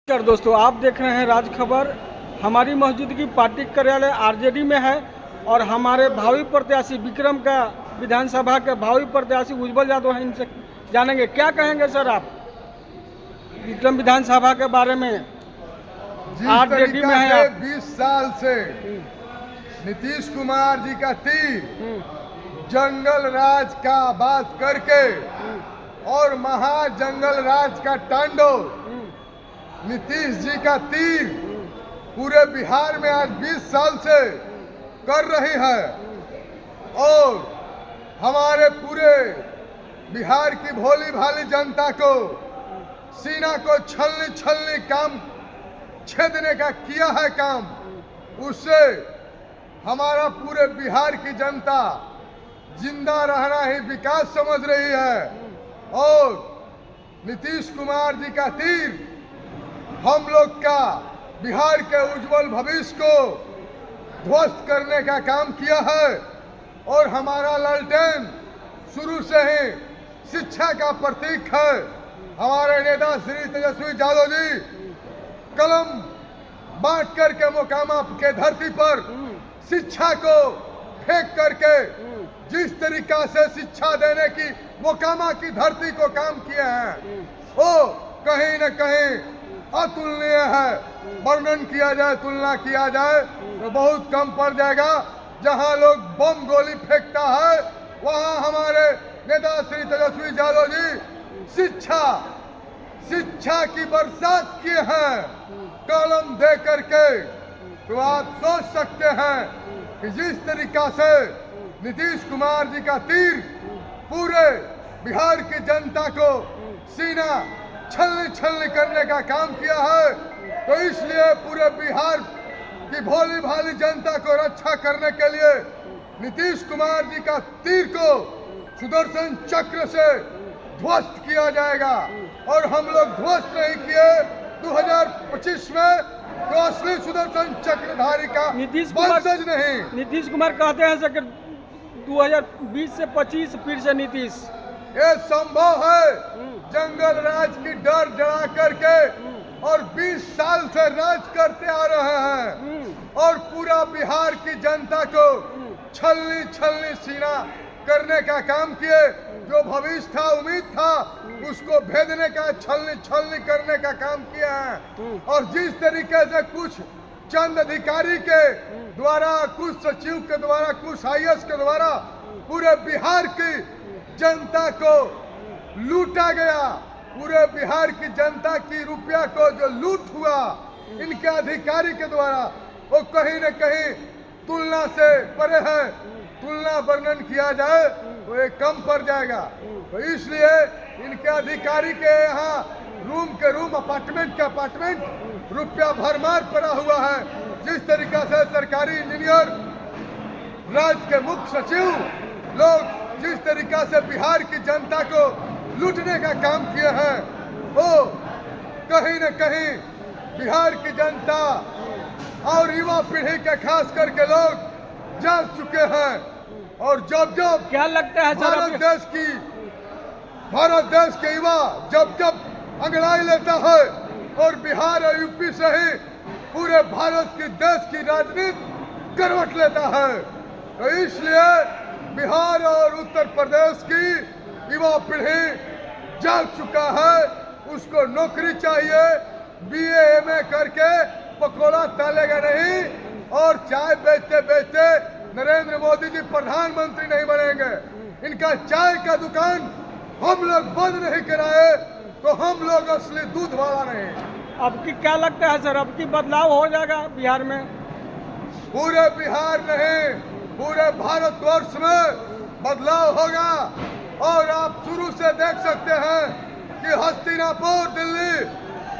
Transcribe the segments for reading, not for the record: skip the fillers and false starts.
नमस्कार दोस्तों, आप देख रहे हैं राज खबर। हमारी मौजूदगी पार्टी कार्यालय आरजेडी में है और हमारे भावी प्रत्याशी विक्रम का विधानसभा के भावी प्रत्याशी उज्जवल यादव हैं। इनसे जानेंगे क्या कहेंगे सर आप विक्रम विधानसभा के बारे में। आरजेडी में है 20 साल से नीतीश कुमार जी का तीर जंगल राज का बात करके और महाजंगल राज का तांडव नीतीश जी का तीर पूरे बिहार में आज 20 साल से कर रही है और हमारे पूरे बिहार की भोली भाली जनता को सीना को छलनी काम छेदने का किया है काम। उससे हमारा पूरे बिहार की जनता जिंदा रहना ही विकास समझ रही है और नीतीश कुमार जी का तीर हम लोग का बिहार के उज्जवल भविष्य को ध्वस्त करने का काम किया है और हमारा लालटेन शुरू से ही शिक्षा का प्रतीक है। हमारे नेता श्री तेजस्वी यादव जी कलम बांट करके मोकामा के धरती पर शिक्षा को फेंक करके जिस तरीका से शिक्षा देने की मोकामा की धरती को काम किए हैं वो कहीं न कहीं अतुलनीय है। वर्णन किया जाए, तुलना किया जाए तो बहुत कम पड़ जाएगा। जहां लोग बम गोली फेंकता है वहां हमारे नेता श्री तेजस्वी यादव जी शिक्षा की बरसात किए हैं कलम दे करके। तो आप सोच सकते हैं कि जिस तरीका से नीतीश कुमार जी का तीर पूरे बिहार की जनता को सीना छलनी करने का काम किया है, तो इसलिए पूरे बिहार की भोली भाली जनता को रक्षा करने के लिए नीतीश कुमार जी का तीर को सुदर्शन चक्र से ध्वस्त किया जाएगा। और हम लोग ध्वस्त नहीं किए 2025 में तो असली सुदर्शन चक्रधारी का वंशज नहीं। नीतीश कुमार कहते हैं सर 2020 से 25 फिर से नीतीश। ये संभव है जंगल राज की डर डरा करके और 20 साल से राज करते आ रहे हैं और पूरा बिहार की जनता को छलनी सीना करने का काम किए। जो भविष्य था, उम्मीद था, उसको भेदने का छलनी करने का काम किया है। और जिस तरीके से कुछ चंद अधिकारी के द्वारा, कुछ सचिव के द्वारा, कुछ आईएएस के द्वारा पूरे बिहार की जनता को लूटा गया, पूरे बिहार की जनता की रुपया को जो लूट हुआ इनके अधिकारी के द्वारा, वो कहीं न कहीं तुलना से परे है। तुलना वर्णन किया जाए तो ये कम पड़ जाएगा। तो इसलिए इनके अधिकारी के यहाँ रूम के रूम, अपार्टमेंट के अपार्टमेंट रुपया भरमार पड़ा हुआ है। जिस तरीका से सरकारी इंजीनियर, राज्य के मुख्य सचिव लोग जिस तरीका से बिहार की जनता को लूटने का काम किए हैं, वो कहीं न कहीं बिहार की जनता और युवा पीढ़ी के खास करके लोग जाग चुके हैं। और जब क्या लगता है भारत देश के युवा जब अंगड़ाई लेता है और बिहार और यूपी से ही पूरे भारत की देश की राजनीति करवट लेता है, तो इसलिए बिहार और उत्तर प्रदेश की युवा पीढ़ी जाग चुका है। उसको नौकरी चाहिए, बीए एमए करके पकौड़ा तलेगा नहीं और चाय बेचते बेचते नरेंद्र मोदी जी प्रधानमंत्री नहीं बनेंगे। इनका चाय का दुकान हम लोग बंद नहीं कराए तो हम लोग असली दूध वाला नहीं। अब की क्या लगता है सर, अब की बदलाव हो जाएगा बिहार में? पूरे बिहार नहीं, पूरे भारतवर्ष में बदलाव होगा। और आप शुरू से देख सकते हैं कि हस्तिनापुर दिल्ली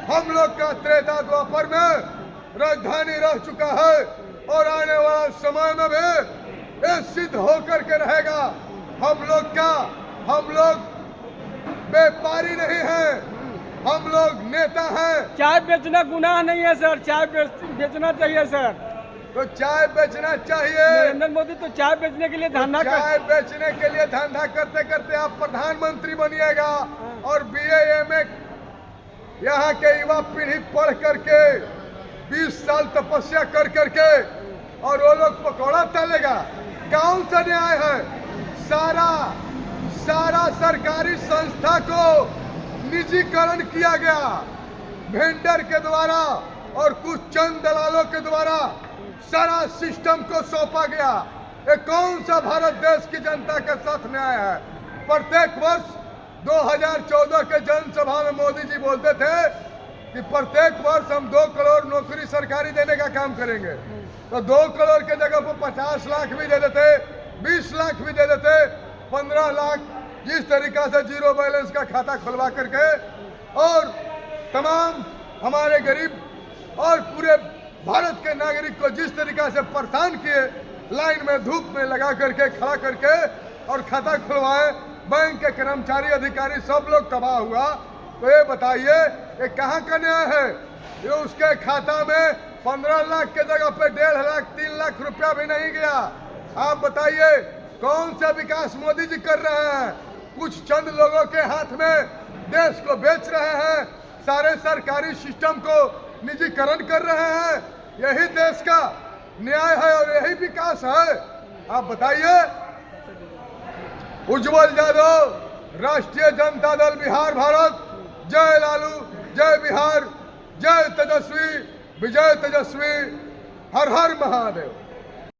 हम लोग का त्रेता द्वापर में राजधानी रह चुका है और आने वाला समय में भी ये सिद्ध होकर के रहेगा। हम लोग व्यापारी नहीं हैं, हम लोग नेता हैं। चाय बेचना गुनाह नहीं है सर, चाय बेचना चाहिए सर। तो चाय बेचना चाहिए। नरेंद्र मोदी तो चाय बेचने के लिए चाय बेचने के लिए धंधा करते करते आप प्रधानमंत्री बनिएगा और बीए एमए यहाँ के युवा पीढ़ी पढ़ करके 20 साल तपस्या कर करके और वो लोग पकौड़ा तलेगा? कौन सा न्याय है? सारा सरकारी संस्था को निजीकरण किया गया, वेंडर के द्वारा और कुछ चंद दलालों के द्वारा सारा सिस्टम को सौंपा गया। ये कौन सा भारत देश की जनता के साथ न्याय है? प्रत्येक वर्ष 2014 के जनसभा में मोदी जी बोलते थे कि प्रत्येक वर्ष हम 2 करोड़ नौकरी सरकारी देने का काम करेंगे। तो 2 करोड़ के जगह पर 50 लाख भी दे देते, 20 लाख भी दे देते, 15 लाख जिस तरीका से जीरो बैलेंस का खाता खुलवा करके और तमाम हमारे गरीब और पूरे भारत के नागरिक को जिस तरीका से परेशान किए, लाइन में धूप में लगा करके खड़ा करके और खाता खुलवाए, बैंक के कर्मचारी अधिकारी सब लोग तबाह हुआ। तो ये बताइए ये कहाँ का न्याय है? ये उसके खाता में 15 लाख के जगह पे 1.5 लाख 3 लाख रुपया भी नहीं गया। आप बताइए कौन सा विकास मोदी जी कर रहे हैं? कुछ चंद लोगों के हाथ में देश को बेच रहे हैं, सारे सरकारी सिस्टम को निजीकरण कर रहे हैं। यही देश का न्याय है और यही विकास है? आप बताइए। उज्जवल यादव, राष्ट्रीय जनता दल बिहार भारत। जय लालू, जय बिहार, जय तेजस्वी, विजय तेजस्वी, हर हर महादेव।